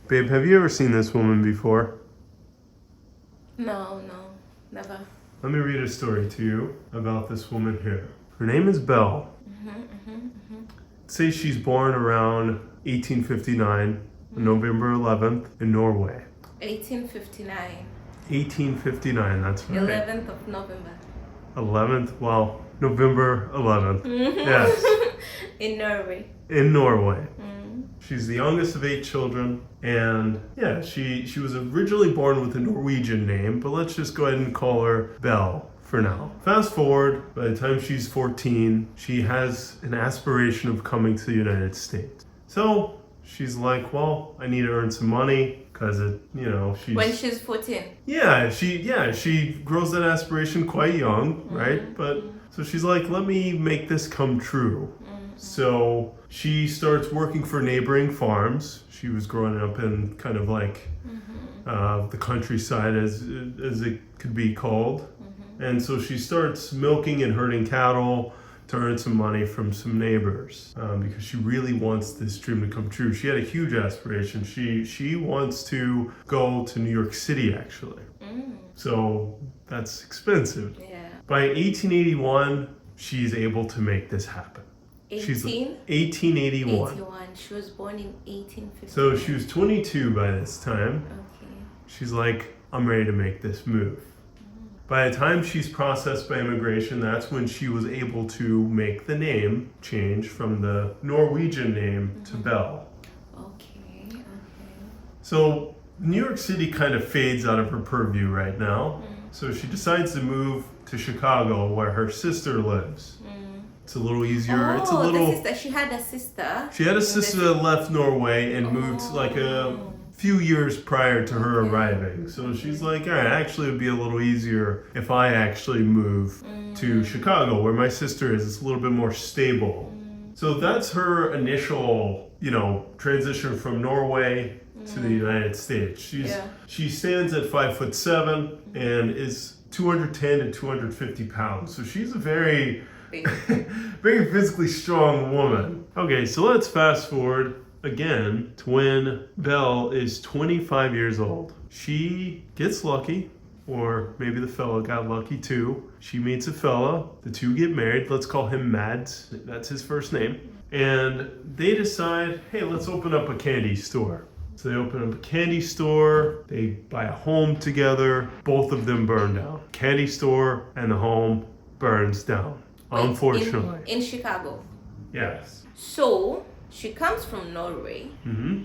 Babe, have you ever seen this woman before? No, never. Let me read a story to you about this woman here. Her name is Belle. Say she's born around 1859, November 11th, in Norway. 1859. 1859, that's right. 11th of November. 11th, well, November 11th. Yes. In Norway. In Norway. She's the youngest of 8 children, and yeah, she was originally born with a Norwegian name, but let's just go ahead and call her Belle for now. Fast forward, by the time she's 14, she has an aspiration of coming to the United States. So she's like, well, I need to earn some money, because she's... When she's 14? Yeah, she grows that aspiration quite young, right? But so she's like, let me make this come true. So she starts working for neighboring farms. She was growing up in kind of like the countryside, as it could be called. And so she starts milking and herding cattle to earn some money from some neighbors, because she really wants this dream to come true. She had a huge aspiration. She wants to go to New York City, actually. So that's expensive. Yeah. By 1881, she's able to make this happen. 18? 1881. 81. She was born in 1850. So she was 22 by this time. Okay. She's like, I'm ready to make this move. By the time she's processed by immigration, that's when she was able to make the name change from the Norwegian name to Belle. Okay. So New York City kind of fades out of her purview right now. So she decides to move to Chicago, where her sister lives. It's a little easier. Oh, it's a little. the sister. She had a sister. She had a sister that left Norway and moved like a few years prior to her arriving. So she's like, all right, actually it would be a little easier if I actually move to Chicago, where my sister is. It's a little bit more stable. So that's her initial, transition from Norway to the United States. She stands at 5'7" and is 210 to 250 pounds. So she's a very very physically strong woman. Okay, so let's fast forward again to when Belle is 25 years old. She gets lucky, or maybe the fella got lucky too. She meets a fella, the two get married. Let's call him Mads, that's his first name. And they decide, hey, let's open up a candy store. So they open up a candy store, they buy a home together, both of them burn down. Candy store and the home burns down. Unfortunately. In Chicago. Yes. So she comes from Norway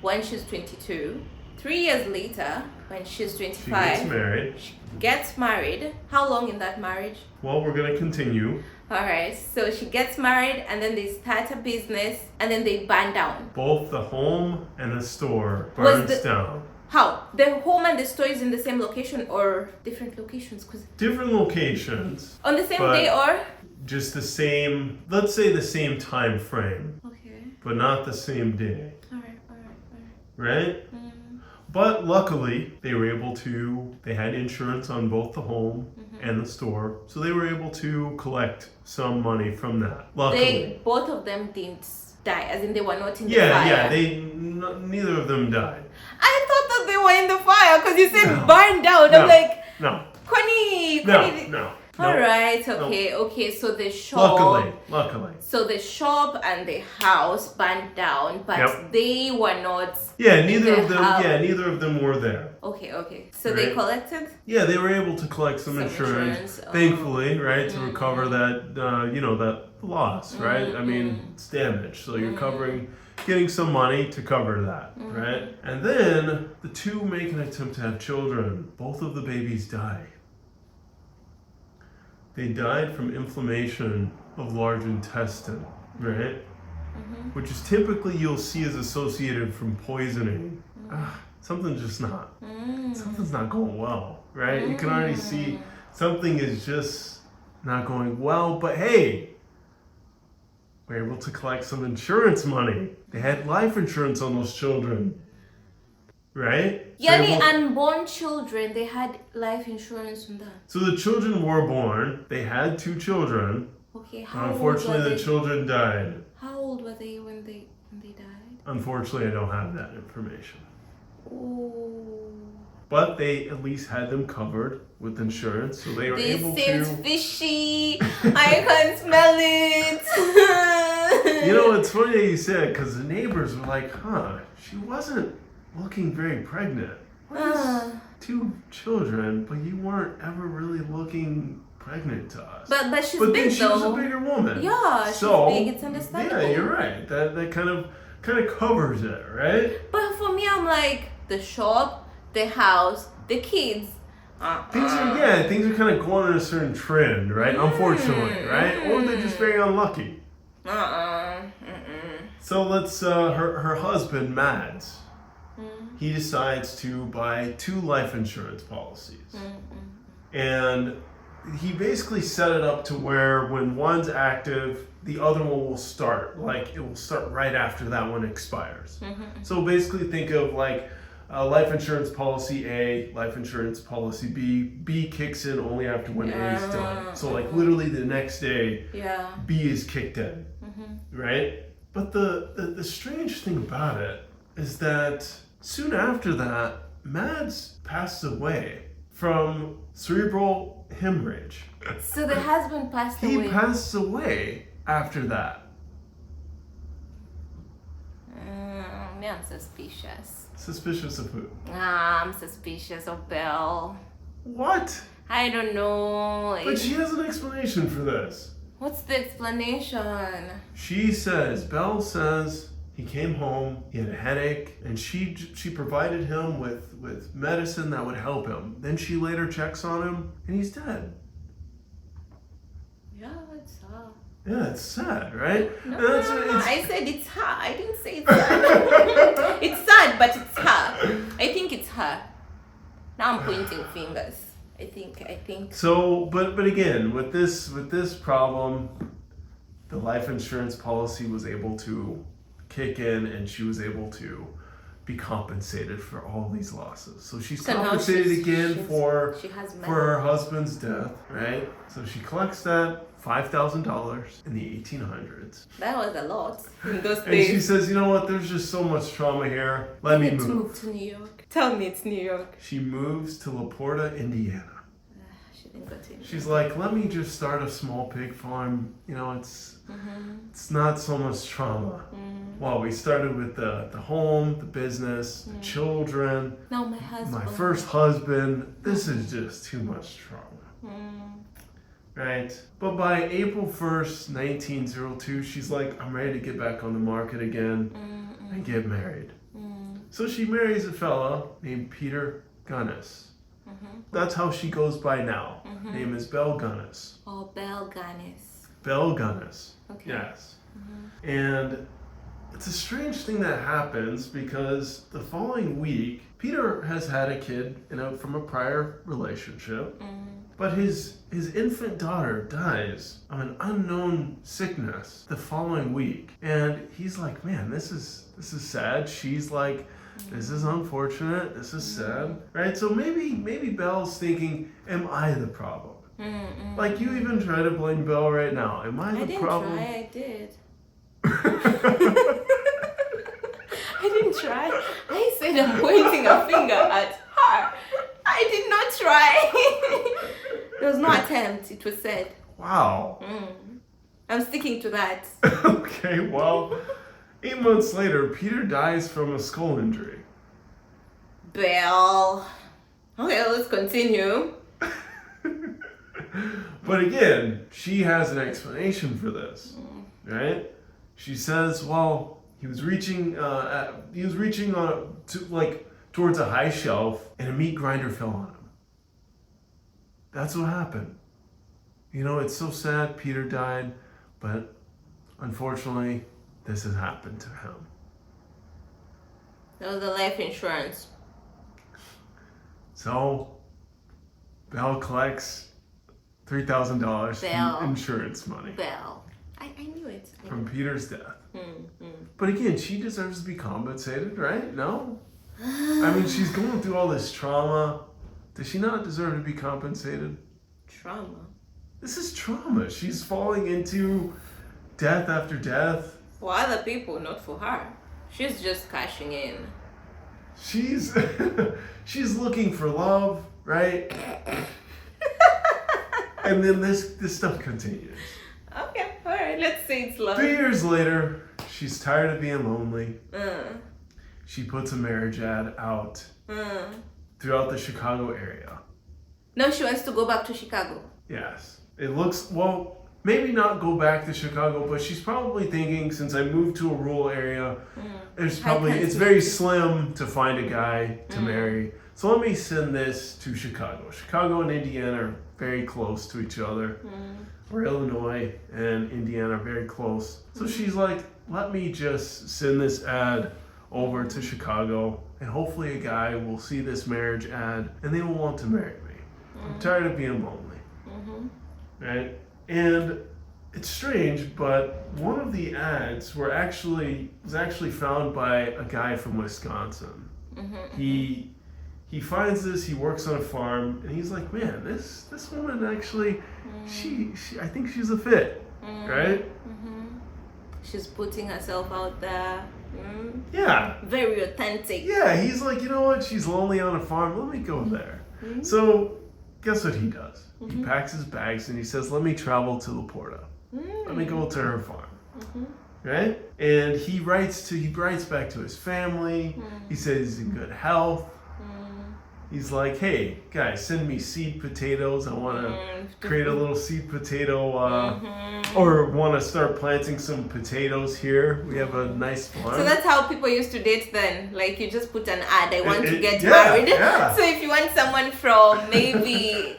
when she's 22. 3 years later, when she's 25, she gets married. She gets married. How long in that marriage? Well, we're gonna continue. All right. So she gets married, and then they start a business, and then they burn down. Both the home and the store burns down. How? The home and the store is in the same location or different locations? Different locations. On the same day or? Just the same, let's say the same time frame. Okay. But not the same day. All right. Right? But luckily, they had insurance on both the home and the store. So they were able to collect some money from that. Luckily. Both of them didn't die, as in they were not in the fire. Yeah, neither of them died. I thought that they were in the fire because you said burned down. I'm like, no. Connie. No. All right, okay. So the shop. Luckily. So the shop and the house burned down, but they were not. Yeah, neither of them were there. Okay. So they collected. Yeah, they were able to collect some insurance. Thankfully, right, to recover that, that loss, right? I mean, it's damage, so you're getting some money to cover that, right? And then the two make an attempt to have children. Both of the babies die. They died from inflammation of large intestine, right? Which is typically you'll see as associated from poisoning. Something's not going well, right? You can already see something is just not going well, but hey, we're able to collect some insurance money. They had life insurance on those children. Right? Yani unborn children, they had life insurance on that. So the children were born. They had 2 children. Okay, unfortunately, the children died. How old were they when they died? Unfortunately, I don't have that information. Ooh. But they at least had them covered with insurance, so they were able This seems to. fishy. I can't smell it. You know, it's funny that you said it, because the neighbors were like, she wasn't looking very pregnant. What is 2 children, but you weren't ever really looking pregnant to us. But she's but big then she though. was a bigger woman. Yeah, so, she's big. It's understandable. Yeah, you're right. That kind of covers it, right? But for me, I'm like the shop, the house, the kids. Things are kind of going in a certain trend, right? Unfortunately, right? Or they're just very unlucky. So let's her husband Mads. He decides to buy 2 life insurance policies, and he basically set it up to where when one's active, the other one will start. Like, it will start right after that one expires. So basically, think of like life insurance policy A, life insurance policy B. B kicks in only after when A is done. So like literally the next day, B is kicked in, right? But the strange thing about it is that soon after that, Mads passed away from cerebral hemorrhage. So the husband passed away. He passed away after that. Me, I'm suspicious. Suspicious of who? I'm suspicious of Belle. What? I don't know. But she has an explanation for this. What's the explanation? Belle says he came home, he had a headache, and she provided him with medicine that would help him. Then she later checks on him, and he's dead. Yeah, it's her. Yeah, it's sad, right? No, I said it's her. I didn't say it's sad. It's sad, but it's her. I think it's her. Now I'm pointing fingers. I think. So, but again, with this problem, the life insurance policy was able to kick in, and she was able to be compensated for all these losses. So she's compensated again for her husband's death, right? So she collects that $5,000 in the 1800s. That was a lot in those And days. she says, you know what? There's just so much trauma here. Let me move to New York. Tell me it's New York. She moves to La Porta, Indiana. She didn't go to New York. She's like, let me just start a small pig farm. You know, it's not so much trauma. Well, we started with the home, the business, the children. No, my husband. My first husband. This is just too much trauma. Right? But by April 1st, 1902, she's like, I'm ready to get back on the market again and get married. So she marries a fella named Peter Gunness. That's how she goes by now. Name is Belle Gunness. Oh, Belle Gunness. Belle Gunness. Okay. Yes. And it's a strange thing that happens because the following week, Peter has had a kid from a prior relationship, but his infant daughter dies of an unknown sickness the following week. And he's like, man, this is sad. She's like, this is unfortunate. This is sad, right? So maybe Belle's thinking, am I the problem? Like, you even try to blame Belle right now. Am I the problem? I did. I didn't try. I said I'm pointing a finger at her. I did not try. There was no attempt. It was said. Wow. I'm sticking to that. Okay, well, 8 months later, Peter dies from a skull injury. Belle. Okay, let's continue. But again, she has an explanation for this, right? She says, well, he was reaching on towards a high shelf, and a meat grinder fell on him. That's what happened. You know, it's so sad. Peter died, but unfortunately, this has happened to him. That was the life insurance. So, Belle collects $3,000 in insurance money. Belle. I knew it. From Peter's death. But again, she deserves to be compensated, right? No? I mean, she's going through all this trauma. Does she not deserve to be compensated? Trauma? This is trauma. She's falling into death after death. For other people, not for her. She's just cashing in. she's she's looking for love, right? And then this stuff continues. Okay, all right. Let's say it's love. 3 years later, she's tired of being lonely. She puts a marriage ad out throughout the Chicago area. No, she wants to go back to Chicago. Yes. It looks, well, maybe not go back to Chicago, but she's probably thinking, since I moved to a rural area, it's very slim to find a guy to marry. So let me send this to Chicago. Chicago and Indiana are very close to each other. Or Illinois and Indiana are very close. So she's like, let me just send this ad over to Chicago, and hopefully a guy will see this marriage ad and they will want to marry me. I'm tired of being lonely. Right? And it's strange, but one of the ads was actually found by a guy from Wisconsin. He finds this, he works on a farm, and he's like, man, this woman actually, she I think she's a fit, right? She's putting herself out there. Yeah. Very authentic. Yeah, he's like, you know what? She's lonely on a farm. Let me go there. So, guess what he does? He packs his bags and he says, let me travel to Laporta. Let me go to her farm. Right? And he writes back to his family. He says he's in good health. He's like, hey, guys, send me seed potatoes. I want to create a little seed potato, or want to start planting some potatoes here. We have a nice farm. So that's how people used to date then. Like, you just put an ad, I want to get married. Yeah. So if you want someone from maybe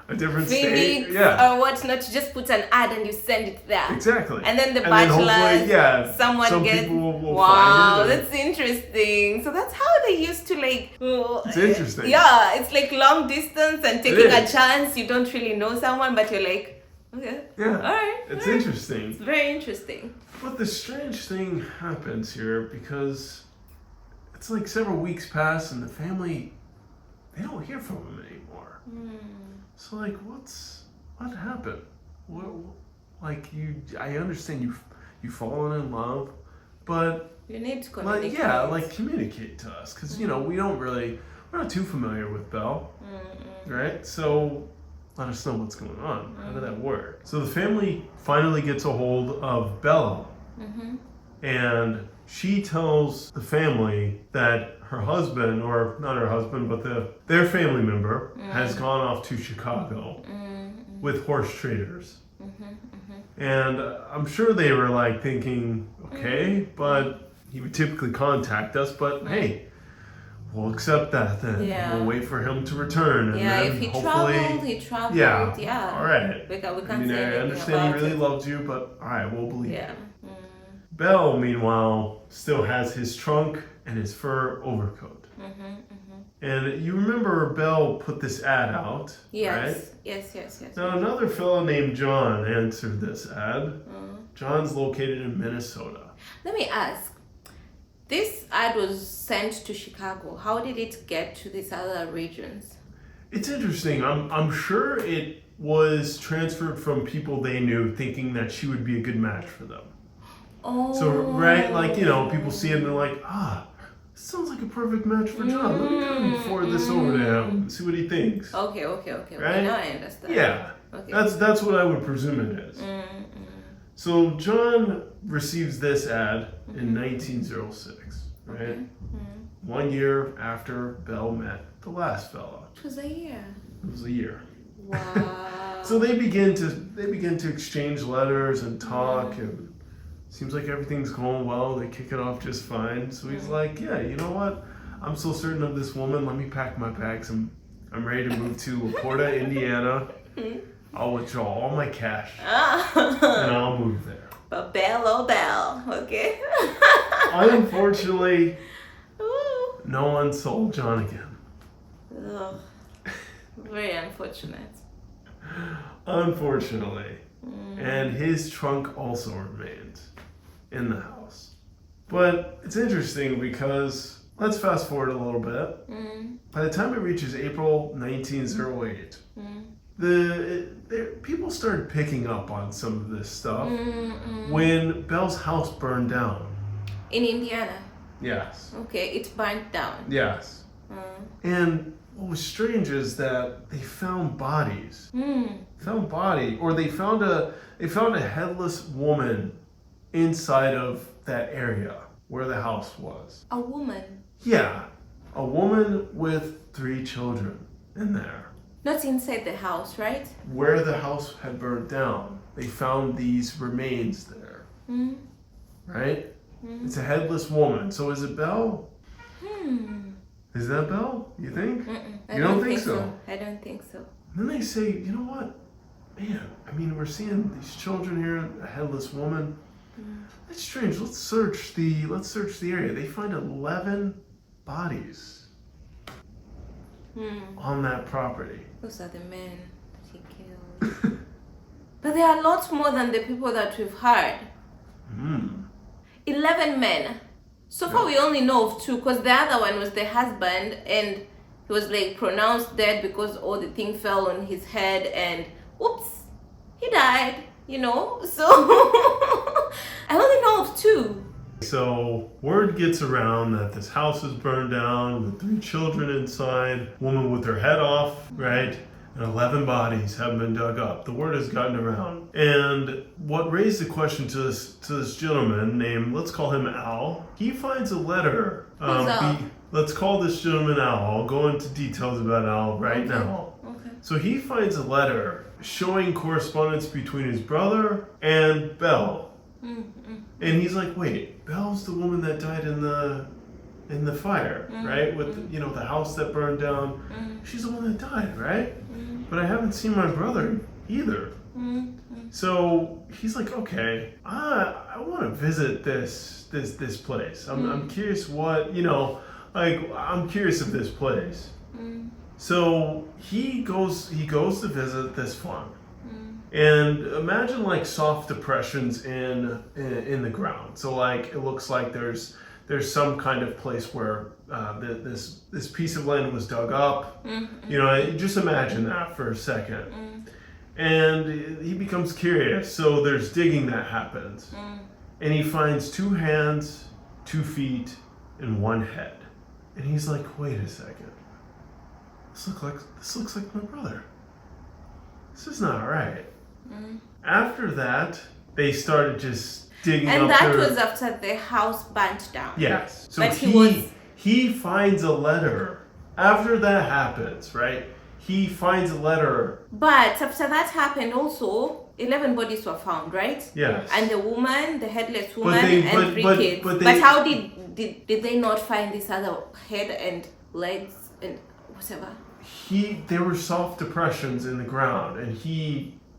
a different Phoenix state, or whatnot, you just put an ad and you send it there. Exactly. And then the bachelor, someone some gets. people will Wow, find it. that's interesting. So that's how they used to like. It's interesting. Yeah, it's like long distance and taking a chance. You don't really know someone, but you're like, okay. Yeah. All right. It's interesting. It's very interesting. But the strange thing happens here because it's like several weeks pass and the family, they don't hear from him anymore. So like, what happened? I understand you've fallen in love, but you need to communicate. Communicate to us, because we're not too familiar with Belle, right? So let us know what's going on. How did that work? So the family finally gets a hold of Bella, and she tells the family that her husband, or not her husband, but their family member has gone off to Chicago with horse traders. And I'm sure they were like thinking, okay, but he would typically contact us, but hey, we'll accept that then. Yeah. We'll wait for him to return. And then if he hopefully, traveled, yeah. All right. We can't say I anything understand about he really it. loved you, but all right, we'll believe Yeah. it. Belle, meanwhile, still has his trunk and his fur overcoat. And you remember Belle put this ad out, right? Yes. Now another fellow named John answered this ad. John's located in Minnesota. Let me ask. This ad was sent to Chicago. How did it get to these other regions? It's interesting. I'm sure it was transferred from people they knew, thinking that she would be a good match for them. Oh. So, right, like, people see it and they're like, this sounds like a perfect match for John. Let me go and forward this over to him and see what he thinks. Okay. Right? Now I understand. Yeah. Okay. That's what I would presume it is. So John receives this ad in 1906, right? 1 year after Belle met the last fella. It was a year. It was a year. Wow. So they begin to exchange letters and talk, and seems like everything's going well. They kick it off just fine. So he's like, yeah, you know what? I'm so certain of this woman. Let me pack my bags. I'm ready to move to Laporta, Indiana. I'll withdraw all my cash and I'll move there. But Belle, okay. Unfortunately, Ooh. no one sold John again. Ugh. Very unfortunate. Unfortunately. And his trunk also remained in the house. But it's interesting because, let's fast forward a little bit. By the time it reaches April 1908, people started picking up on some of this stuff when Belle's house burned down. In Indiana? Yes. Okay, it burnt down. Yes. And what was strange is that they found bodies. They found a headless woman inside of that area where the house was. A woman. Yeah, a woman with 3 children in there. Not inside the house, right? Where the house had burned down, they found these remains there. Right? It's a headless woman. So is it Belle? Is that Belle? You think? I You don't think so? I don't think so. And then they say, you know what? Man, I mean, we're seeing these children here, a headless woman. That's strange. Let's search the area. They find 11 bodies on that property. Those are the men he killed. But there are lots more than the people that we've heard. 11 men. So far we only know of 2, because the other one was the husband, and he was like pronounced dead because all the thing fell on his head, and oops, he died, you know. So I only know of 2. So word gets around that this house is burned down with 3 children inside, woman with her head off, right? And 11 bodies have been dug up. The word has gotten around. And what raised the question to this gentleman named, let's call him Al, he finds a letter. Who's Al? Let's call this gentleman Al. I'll go into details about Al right now. Okay. So he finds a letter showing correspondence between his brother and Belle. And he's like, wait, Belle's the woman that died in the fire, right? With the house that burned down. She's the one that died, right? But I haven't seen my brother either. So he's like, okay, I want to visit this place. I'm curious I'm curious of this place. So he goes to visit this farm. And imagine like soft depressions in the ground. So like it looks like there's some kind of place where this piece of land was dug up. Just imagine that for a second. And he becomes curious. So there's digging that happens. And he finds 2 hands, 2 feet, and 1 head. And he's like, wait a second. This looks like my brother. This is not right. After that, they started just digging And up that their... was after the house burnt down. Yes. So But he finds a letter. After that happens, right? He finds a letter. But after that happened also, 11 bodies were found, right? Yes. And the woman, the headless woman, But 3 kids. but But how did they not find this other head and legs and whatever? There were soft depressions in the ground, and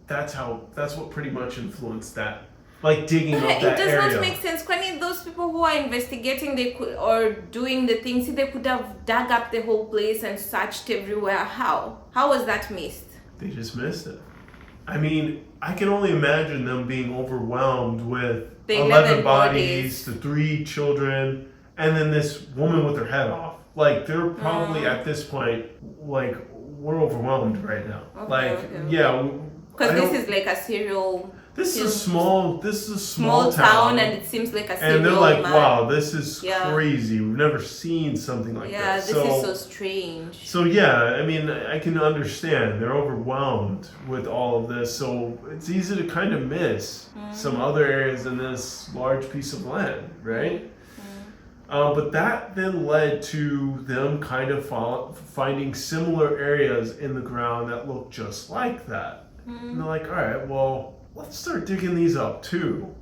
that's what pretty much influenced that. Like digging up that area. It does not make sense. Kwani those people who are investigating, or doing the things, they could have dug up the whole place and searched everywhere. How was that missed? They just missed it. I mean, I can only imagine them being overwhelmed with The 11 bodies, the 3 children, and then this woman with her head off. Like they're probably at this point, like we're overwhelmed right now. Because this is like a serial. This is a small town, and it seems like a serial. And they're like, man. wow, this is crazy. We've never seen something like this. Yeah, this is so strange. So I mean, I can understand they're overwhelmed with all of this. So it's easy to kind of miss some other areas in this large piece of land, right? But that then led to them kind of finding similar areas in the ground that look just like that. And they're like, all right, well, let's start digging these up too.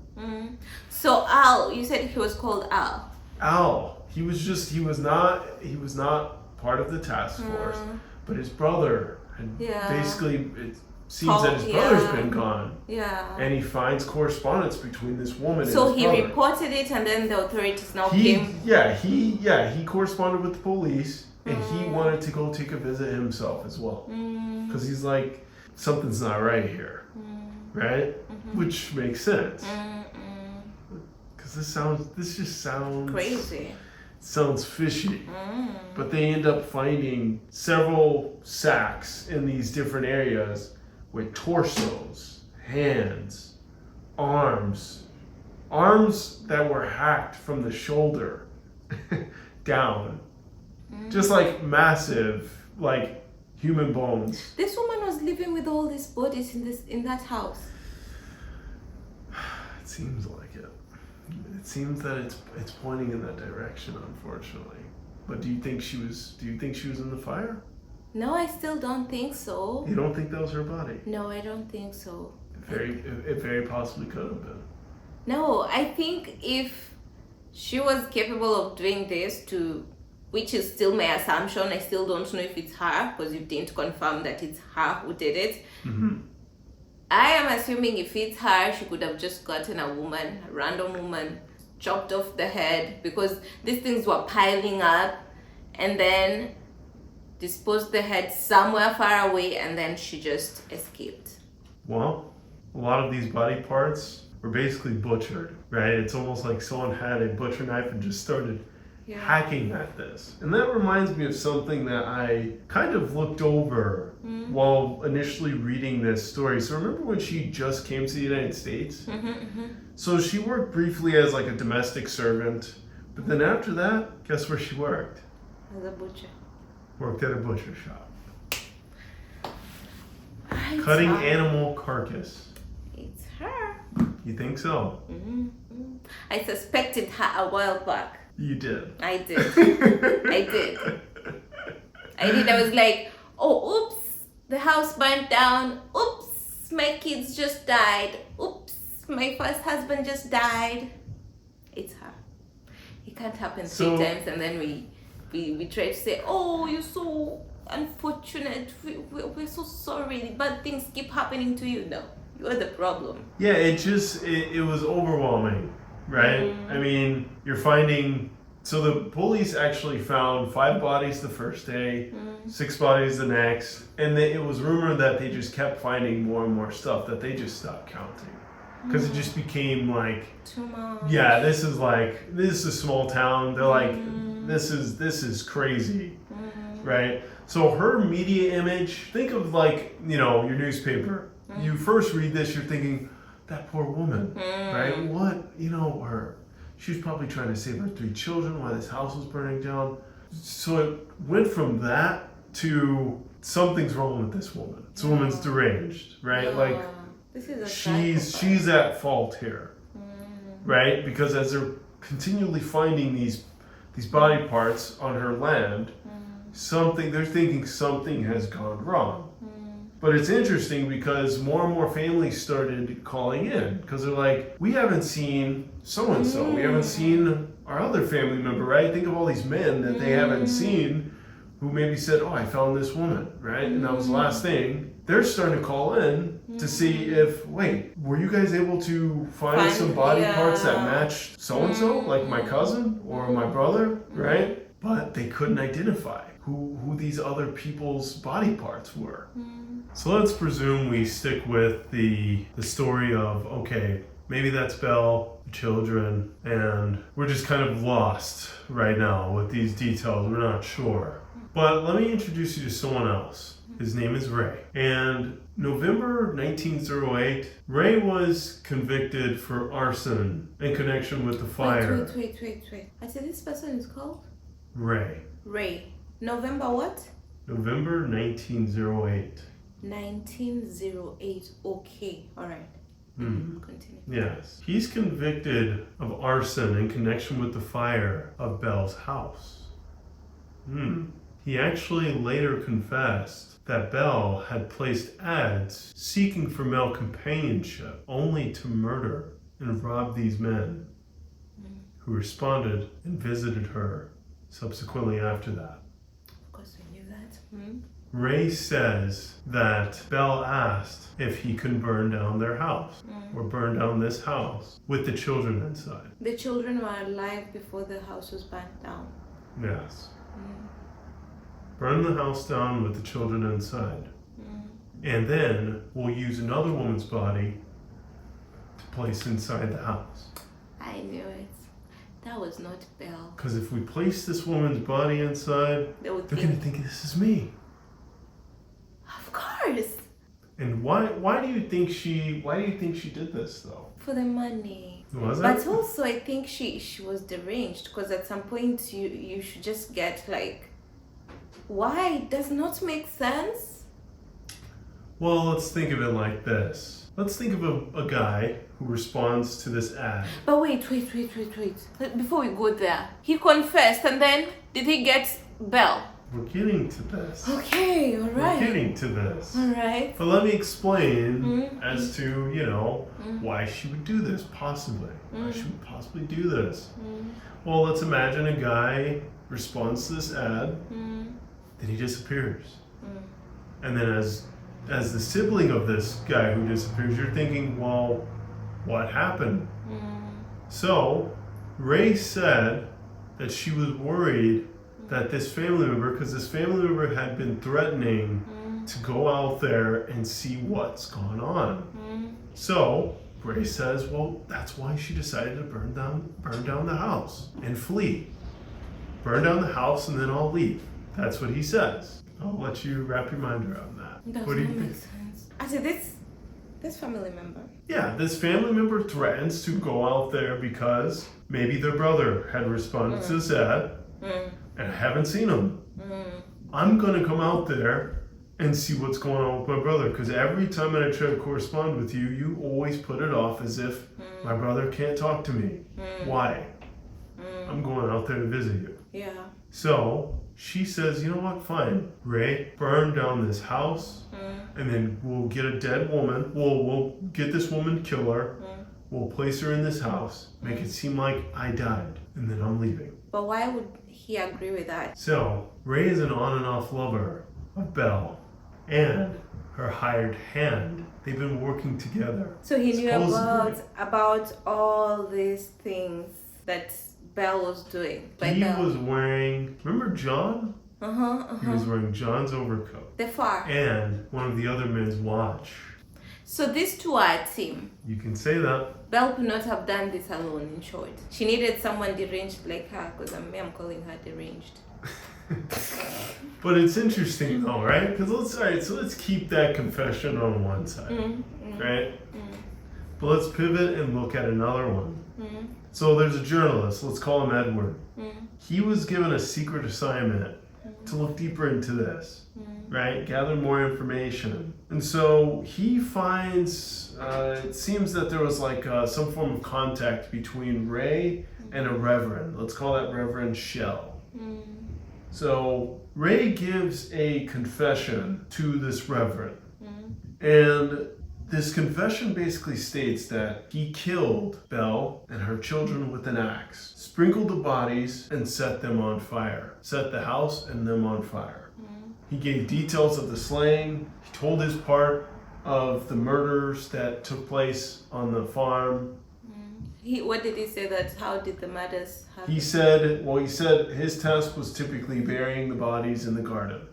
So Al, you said he was called Al. Al, he was not part of the task force, but his brother had basically, it seems that his brother's been gone. Yeah. And he finds correspondence between this woman and his brother. So he brother. Reported it, and then the authorities came. He corresponded with the police, and he wanted to go take a visit himself as well. Because he's like, something's not right here. Right? Which makes sense. Because this just sounds crazy. Sounds fishy. But they end up finding several sacks in these different areas with torsos, hands, arms that were hacked from the shoulder down. Just like massive, like human bones. This woman was living with all these bodies in that house. It seems like it. It seems that it's pointing in that direction, unfortunately. But do you think she was in the fire? No, I still don't think so. You don't think that was her body? No, I don't think so. It very possibly could have been. No, I think if she was capable of doing this which is still my assumption, I still don't know if it's her, because you didn't confirm that it's her who did it. Mm-hmm. I am assuming if it's her, she could have just gotten a random woman, chopped off the head, because these things were piling up, and then disposed the head somewhere far away, and then she just escaped. Well, a lot of these body parts were basically butchered, right? It's almost like someone had a butcher knife and just started hacking at this. And that reminds me of something that I kind of looked over while initially reading this story. So remember when she just came to the United States? So she worked briefly as like a domestic servant, but then after that, guess where she worked? As a butcher. Worked at a butcher shop. It's Cutting her. Animal carcass. It's her. You think so? I suspected her a while back. You did. I did. I did. I was like, oh, oops, the house burnt down. Oops, my kids just died. Oops, my first husband just died. It's her. It can't happen three times and then we try to say, oh, you're so unfortunate. We're so sorry. Bad things keep happening to you. No, you're the problem. Yeah, it was overwhelming, right? I mean, you're finding. So the police actually found 5 bodies the first day, 6 bodies the next, and it was rumored that they just kept finding more and more stuff that they just stopped counting. Because it just became like, too much. Yeah, this is a small town. They're like, this is crazy, right? So her media image, think of like, your newspaper. You first read this, you're thinking, that poor woman, right? What, she was probably trying to save her 3 children while this house was burning down. So it went from that to something's wrong with this woman. This woman's deranged, right? Like, this is a she's at fault here, right? Because as they're continually finding these body parts on her land, they're thinking something has gone wrong. But it's interesting because more and more families started calling in because they're like, we haven't seen so-and-so. We haven't seen our other family member, right? Think of all these men that they haven't seen who maybe said, oh, I found this woman, right? And that was the last thing. They're starting to call in to see were you guys able to find some body parts that matched so-and-so, like my cousin or my brother, right? But they couldn't identify who these other people's body parts were. So let's presume we stick with the story of, okay, maybe that's Belle, the children, and we're just kind of lost right now with these details. We're not sure. But let me introduce you to someone else. His name is Ray. And November 1908, Ray was convicted for arson in connection with the fire. Wait. I said this person is called? Ray. November what? November 1908. 1908. Okay, all right. Continue. Yes. He's convicted of arson in connection with the fire of Belle's house. He actually later confessed that Belle had placed ads seeking for male companionship only to murder and rob these men who responded and visited her subsequently after that. Of course we knew that. Ray says that Belle asked if he could burn down their house or burn down this house with the children inside. The children were alive before the house was burnt down. Yes. Burn the house down with the children inside. And then we'll use another woman's body to place inside the house. I knew it. That was not Belle. Because if we place this woman's body inside, they're going to think this is me. Of course. And why do you think she did this though? For the money. Was it? But also, I think she was deranged, because at some point you should just get like, why? It does not make sense. Well, let's think of it like this. Let's think of a guy who responds to this ad. But wait. Before we go there, he confessed, and then did he get Belle? We're getting to this. Okay, all right. We're getting to this. All right. But let me explain as to, why she would do this, possibly. Why she would possibly do this. Well, let's imagine a guy responds to this ad, then he disappears. And then as the sibling of this guy who disappears, you're thinking, well, what happened? So, Ray said that she was worried that this family member, because this family member had been threatening to go out there and see what's going on. So Ray says, well, that's why she decided to burn down the house and flee. Burn down the house and then I'll leave. That's what he says. I'll let you wrap your mind around that. What do you think? Makes sense. Actually, this family member. Yeah, this family member threatens to go out there because maybe their brother had responded to this ad. And I haven't seen him. I'm gonna come out there and see what's going on with my brother, because every time that I try to correspond with you, you always put it off as if my brother can't talk to me. Why? I'm going out there to visit you. Yeah. So she says, you know what, fine, Ray, burn down this house, and then we'll get a dead woman, we'll get this woman, kill her, we'll place her in this house, make it seem like I died, and then I'm leaving. But why would he agree with that? So, Ray is an on and off lover of Belle and her hired hand. They've been working together. So he knew Supposedly. about all these things that Belle was doing. He was wearing, remember John? He was wearing John's overcoat. The far. And one of the other men's watch. So these two are a team. You can say that. Belle could not have done this alone, in short. She needed someone deranged like her, because I'm calling her deranged. But it's interesting though, right? Because let's keep that confession on one side, right? But let's pivot and look at another one. So there's a journalist, let's call him Edward. He was given a secret assignment to look deeper into this, right? Gather more information. And so he finds, it seems that there was like some form of contact between Ray and a reverend. Let's call that Reverend Shell. So Ray gives a confession to this reverend. And this confession basically states that he killed Belle and her children with an axe, sprinkled the bodies, and set them on fire. Set the house and them on fire. He gave details of the slaying. He told his part of the murders that took place on the farm. What did he say that, how did the murders happen? He said his task was typically burying the bodies in the garden.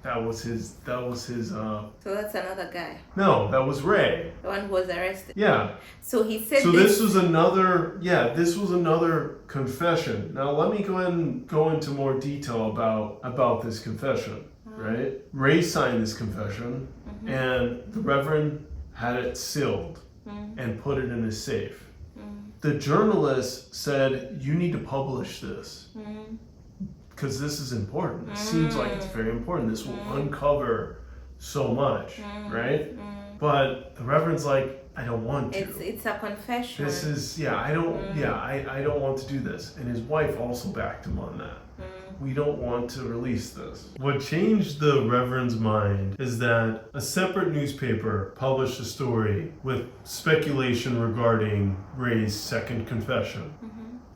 That was his So that's another guy. No, that was Ray. The one who was arrested. Yeah. So he said So this was another confession. Now let me go ahead and go into more detail about this confession, right? Ray signed this confession and the Reverend had it sealed and put it in his safe. The journalist said, you need to publish this. Because this is important. It seems like it's very important. This will uncover so much, right? But the Reverend's like, I don't want to. It's a confession. This is, I don't want to do this. And his wife also backed him on that. We don't want to release this. What changed the Reverend's mind is that a separate newspaper published a story with speculation regarding Ray's second confession.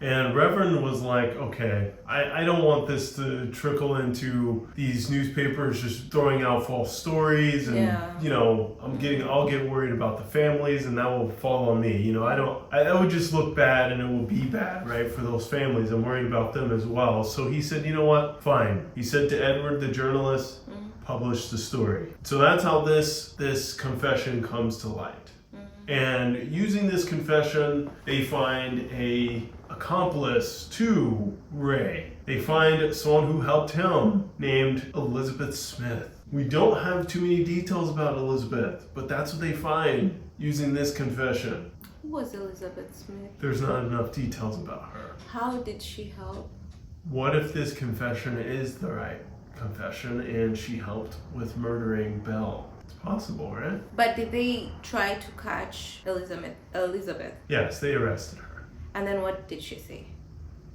And Reverend was like, okay, I don't want this to trickle into these newspapers just throwing out false stories and, I'll get worried about the families and that will fall on me. That would just look bad and it will be bad, right, for those families. I'm worried about them as well. So he said, you know what, fine. He said to Edward, the journalist, publish the story. So that's how this confession comes to light. And using this confession, they find a accomplice to Ray. They find someone who helped him named Elizabeth Smith. We don't have too many details about Elizabeth, but that's what they find using this confession. Who was Elizabeth Smith? There's not enough details about her. How did she help? What if this confession is the right confession and she helped with murdering Belle? It's possible, right? But did they try to catch Elizabeth? Yes, they arrested her. And then what did she say?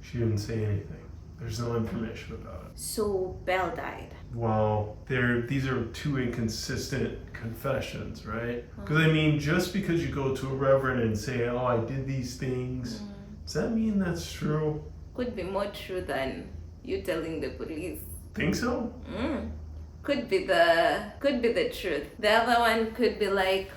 She didn't say anything. There's no information about it. So Belle died. Well, these are two inconsistent confessions, right? Because I mean, just because you go to a reverend and say, "Oh, I did these things," does that mean that's true? Could be more true than you telling the police. Think so? Could be the truth. The other one could be like,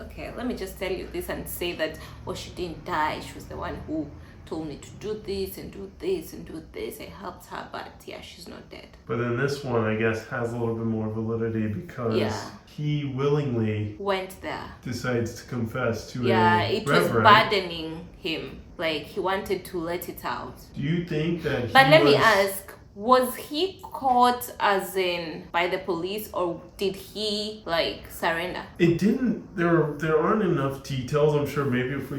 okay, let me just tell you this and say that, oh, she didn't die. She was the one who told me to do this and do this and do this. I helped her, but yeah, she's not dead. But then this one, I guess, has a little bit more validity because he willingly went there. Decides to confess to a it reverend. Was burdening him. Like he wanted to let it out. Do you think that? But let me ask. Was he caught as in by the police or did he like surrender? It didn't. There aren't enough details. I'm sure maybe if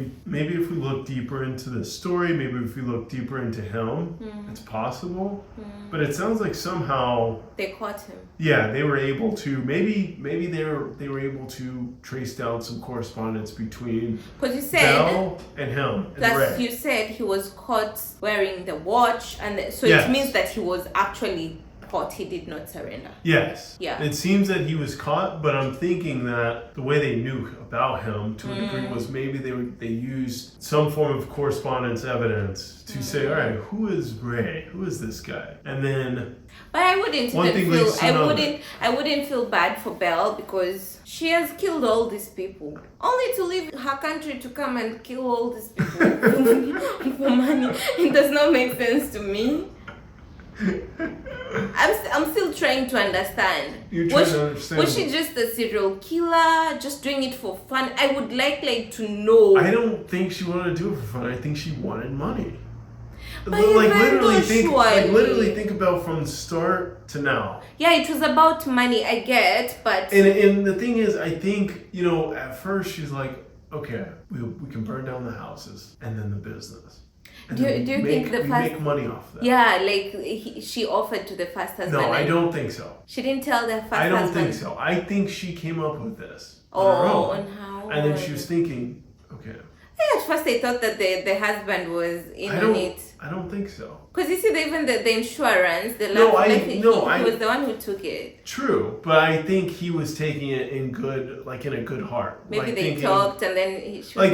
we look deeper into the story, maybe if we look deeper into him, it's possible. But it sounds like somehow they caught him. Yeah, they were able to. Maybe they were able to trace down some correspondence between Belle and him. Plus, you said he was caught wearing the watch, and it means that he was actually caught. He did not surrender. Yes. Yeah. It seems that he was caught, but I'm thinking that the way they knew about him to a degree was maybe they used some form of correspondence evidence to say, all right, who is Ray? Who is this guy? And then. But I wouldn't feel bad for Belle because she has killed all these people. Only to leave her country to come and kill all these people for money. It does not make sense to me. I'm still trying to understand. You're trying to understand. Was she just a serial killer, just doing it for fun? I would like to know. I don't think she wanted to do it for fun. I think she wanted money. But literally think about from start to now. Yeah, it was about money, I get, but and the thing is, I think at first she's like, okay, we can burn down the houses and then the business. Do you think the first make money off that? Yeah, she offered to the first husband. No, I don't think so. She didn't tell the first husband. I don't think so. I think she came up with this on her own. On how? And then she was thinking, okay. Yeah, at first I thought that the husband was in on it. I don't think so. Because you see, even the insurance, he was the one who took it. True, but I think he was taking it in a good heart. Maybe they talked, and then she was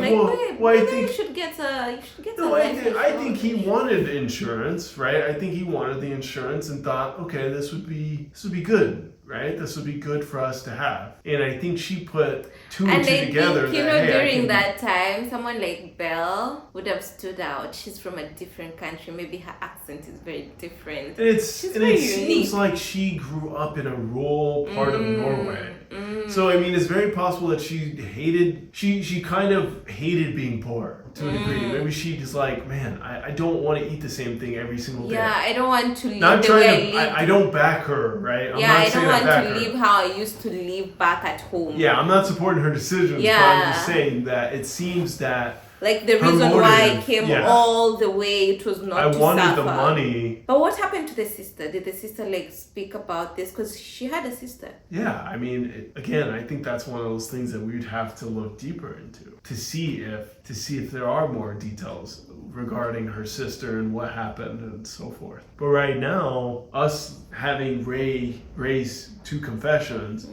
you should get a. No, I think he wanted insurance, right? I think he wanted the insurance and thought, okay, this would be good. Right, this would be good for us to have, and I think she put two and two together. Think, during that time, someone like Belle would have stood out. She's from a different country. Maybe her accent is very different. And it seems like she grew up in a rural part of Norway. So I mean, it's very possible that she kind of hated being poor to a degree. Maybe she just like, man, I don't want to eat the same thing every single day. Yeah, I don't want to live I don't back her, right? I don't want to live how I used to live back at home. Yeah, I'm not supporting her decisions, but I'm just saying that it seems that like the reason why I came all the way, it was not to suffer. I wanted the money. But what happened to the sister? Did the sister speak about this? Because she had a sister. Yeah, I mean, again, I think that's one of those things that we'd have to look deeper into to see if there are more details regarding her sister and what happened and so forth. But right now, us having Ray's two confessions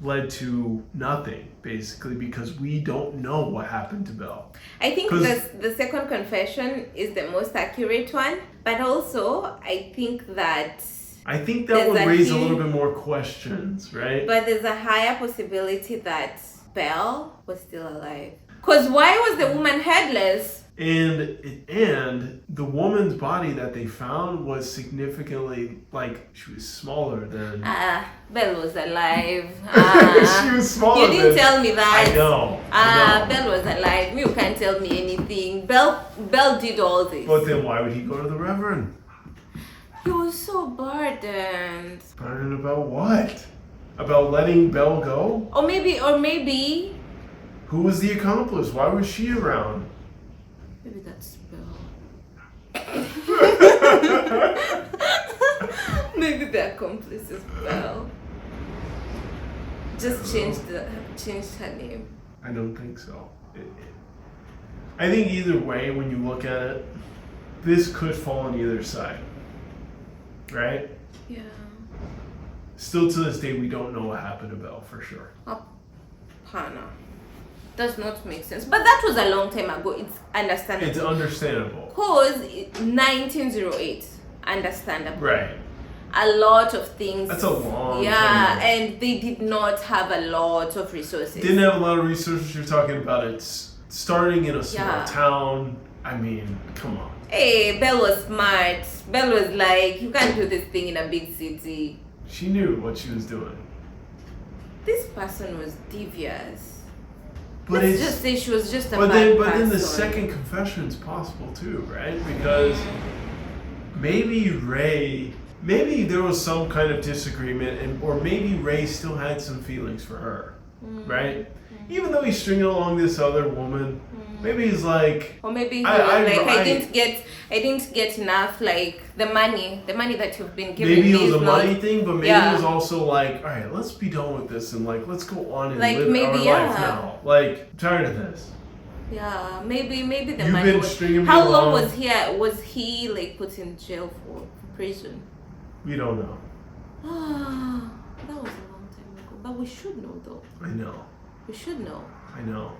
led to nothing, basically, because we don't know what happened to Belle. I think the second confession is the most accurate one, but also I think that would raise a little bit more questions, right? But there's a higher possibility that Belle was still alive. Because why was the woman headless? And the woman's body that they found was significantly, like, she was smaller than... Belle was alive. She was smaller You didn't tell me that. I know. Belle was alive. You can't tell me anything. Belle did all this. But then why would he go to the Reverend? He was so burdened. Burdened about what? About letting Belle go? Or maybe... Who was the accomplice? Why was she around? Maybe that's Belle. Maybe the accomplice is Belle. Just changed her name. I don't think so. I think either way, when you look at it, this could fall on either side. Right? Yeah. Still to this day, we don't know what happened to Belle for sure. Hannah. Does not make sense. But that was a long time ago. It's understandable. It's understandable. Because 1908, understandable. Right. A lot of things. That's a long time Yeah, ago. and they did not have a lot of resources. Didn't have a lot of resources. You're talking about it starting in a small town. I mean, come on. Hey, Belle was smart. Belle was like, you can't do this thing in a big city. She knew what she was doing. This person was devious. But Let's just say she was just a bad But then the person. second confession is possible too, right? Because maybe there was some kind of disagreement, or maybe Ray still had some feelings for her, right? Even though he's stringing along this other woman, maybe he's like, or maybe he was I didn't get enough, like the money that you've been giving maybe me. Maybe it was a money not, thing, but maybe it was also like, all right, let's be done with this and like let's go on and live our life now. Like, I'm tired of this. Yeah, maybe the You've money been was. stringing me How long along. was he? Was he like put in jail for prison? We don't know. That was a long time ago. But we should know though. I know. We should know. I know.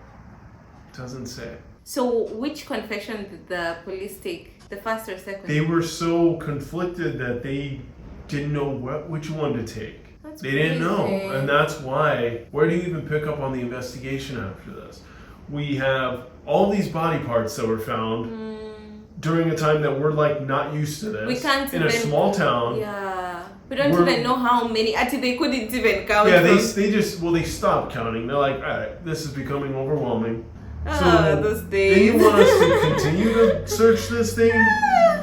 Doesn't say. So, which confession did the police take? The first or second? They were so conflicted that they didn't know which one to take. They didn't know. And that's why, where do you even pick up on the investigation after this? We have all these body parts that were found during a time that we're like not used to this. We can't in even, a small town. Yeah. We don't even know how many. Actually, they couldn't even count. Yeah, they stopped counting. They're like, all right, this is becoming overwhelming. So those then days. you want us to continue to search this thing?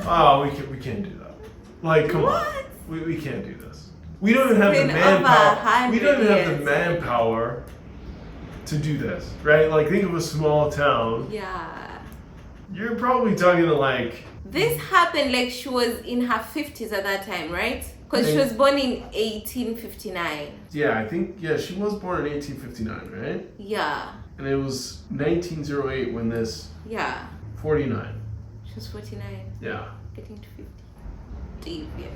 Oh, we can't do that. Like, come on, we can't do this. We don't even have the manpower. We don't even have the manpower to do this, right? Like, think of a small town. Yeah. You're probably talking to like. This happened like she was in her 50s at that time, right? Because she was born in 1859. Yeah, I think she was born in 1859, right? Yeah. And it was 1908 when this. Yeah. 49. She was 49. Yeah. Getting to 50. Devious.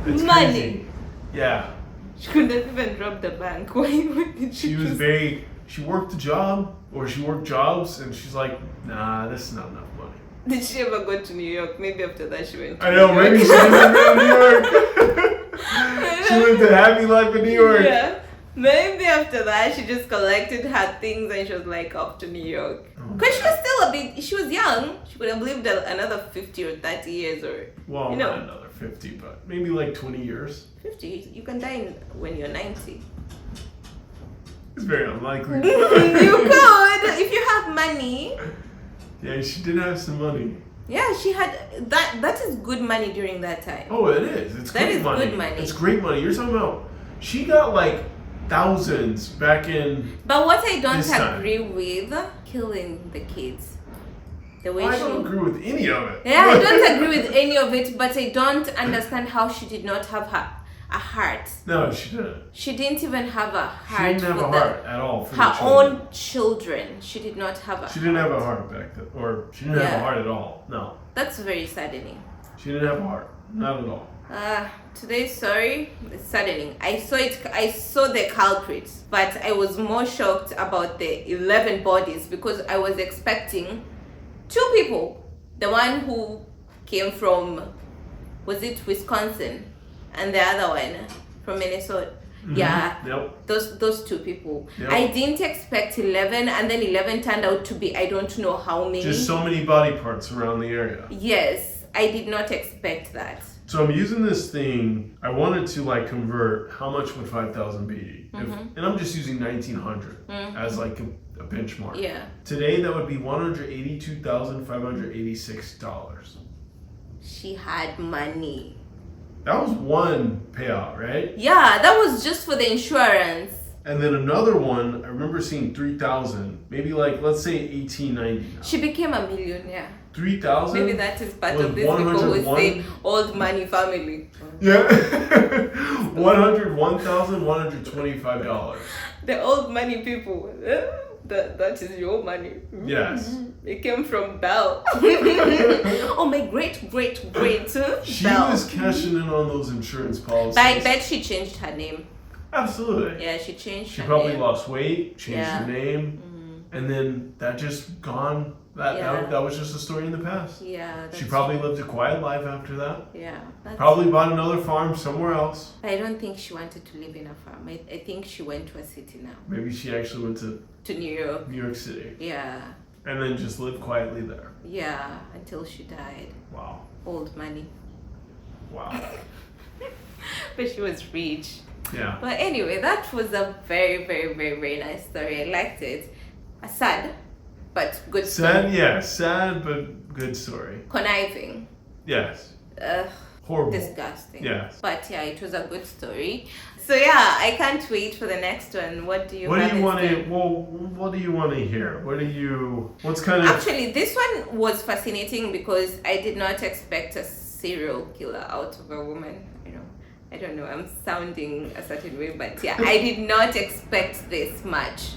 It's Money. crazy. Yeah. She couldn't even rob the bank. Why did She worked a job, or she worked jobs, and she's like, nah, this is not enough money. Did she ever go to New York? Maybe after that she went to I know, New York. maybe she didn't go to New York. She lived a happy life in New York. Yeah. Maybe after that she just collected her things and she was like off to New York. Because she was still she was young. She would have lived another 50 or 30 years or, Well, not another 50, but maybe like 20 years. 50. You can die when you're 90. It's very unlikely. You could if you have money. Yeah, she did have some money. Yeah, she had that is good money during that time. Oh, it is. It's That great is money. good money. It's great money. You're talking about, she got like thousands back in. But what I don't this time. agree with, killing the kids. The way I she don't agree with any of it. Yeah, I don't agree with any of it, but I don't understand how she did not have a heart. No, she didn't. She didn't even have a She heart didn't have for a heart at all for her the children. own children. She did not have a She didn't have a heart back then. Or she didn't have a heart at all. No. That's very saddening. She didn't have a heart. Not at all. Today's story is saddening. I saw the culprits, but I was more shocked about the 11 bodies because I was expecting 2 people. The one who came from, was it Wisconsin? And the other one from Minnesota. Yeah. Yep. Those two people. Yep. I didn't expect 11, and then 11 turned out to be I don't know how many. Just so many body parts around the area. Yes, I did not expect that. So I'm using this thing. I wanted to like convert how much would 5,000 be, and I'm just using 1,900 as like a benchmark. Yeah. Today that would be $182,586. She had money. That was one payout, right? Yeah, that was just for the insurance. And then another one, I remember seeing 3,000, maybe like let's say 1,890. She became a millionaire. 3,000. Maybe that is part Was of this people who 101? say old money family. Yeah. $101,125. The old money people. That is your money. Yes. It came from Belle. Oh, my great She Belle. was cashing in on those insurance policies. But I bet she changed her name. Absolutely. Yeah, she changed She her probably name. lost weight, changed Yeah. her name, and then that just gone. That was just a story in the past. Yeah. She probably lived a quiet life after that. Yeah. Probably bought another farm somewhere else. I don't think she wanted to live in a farm. I think she went to a city now. Maybe she actually went to New York. New York City Yeah. and then just lived quietly there. Yeah. Until she died. Wow. Old money. Wow. But she was rich. Yeah. But anyway, that was a very, very, very, very nice story. I liked it. Sad, but good story. Sad, yeah. Sad, but good story. Conniving. Yes. Horrible. Disgusting. Yes. But yeah, it was a good story. So yeah, I can't wait for the next one. What do you What have do you want to? instead? Well, what do you want to hear? What's kind of? Actually, this one was fascinating because I did not expect a serial killer out of a woman. I don't know, I'm sounding a certain way, but yeah, I did not expect this much.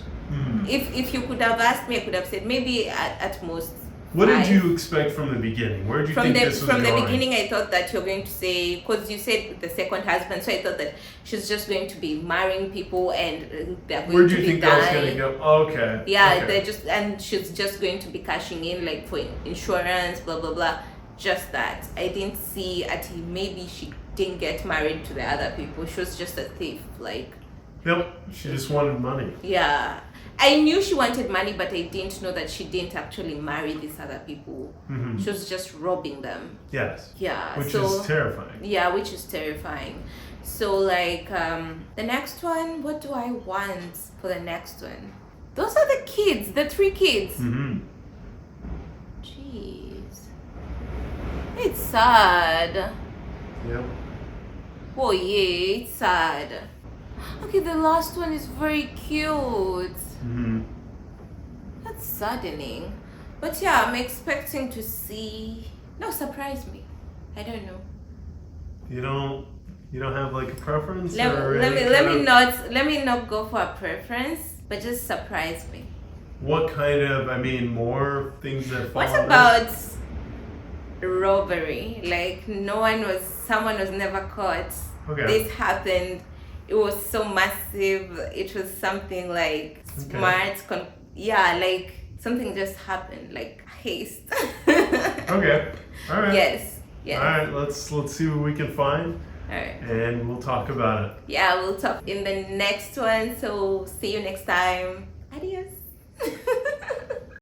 If you could have asked me, I could have said maybe at most. What did 5. you expect from the beginning? Where did you think this was From going? the beginning, I thought that you're going to say, because you said the second husband, so I thought that she's just going to be marrying people and they're going Where to do you be think that was dying. going to go? Oh, okay. Yeah, Okay. she's just going to be cashing in like for insurance, blah blah blah. Just that. I didn't see maybe she didn't get married to the other people. She was just a thief, like. Yep. She just wanted money. Yeah. I knew she wanted money, but I didn't know that she didn't actually marry these other people. She was just robbing them. Yes. Yeah. Which is terrifying. Yeah, which is terrifying. So like the next one, what do I want for the next one? Those are the kids, the 3 kids. Jeez. It's sad. Yep. Oh yeah, it's sad. Okay, the last one is very cute. That's saddening. But yeah, I'm expecting to see. No, surprise me. I don't know. You don't have like a preference? Let me not go for a preference, but just surprise me. What kind of? I mean, more things that fall. What about robbery? Like someone was never caught. Okay. This happened. It was so massive. It was something like smart. Like something just happened, like haste. Okay. All right. Yes. All right. Let's see what we can find. All right. And we'll talk about it. Yeah, we'll talk in the next one. So see you next time. Adios.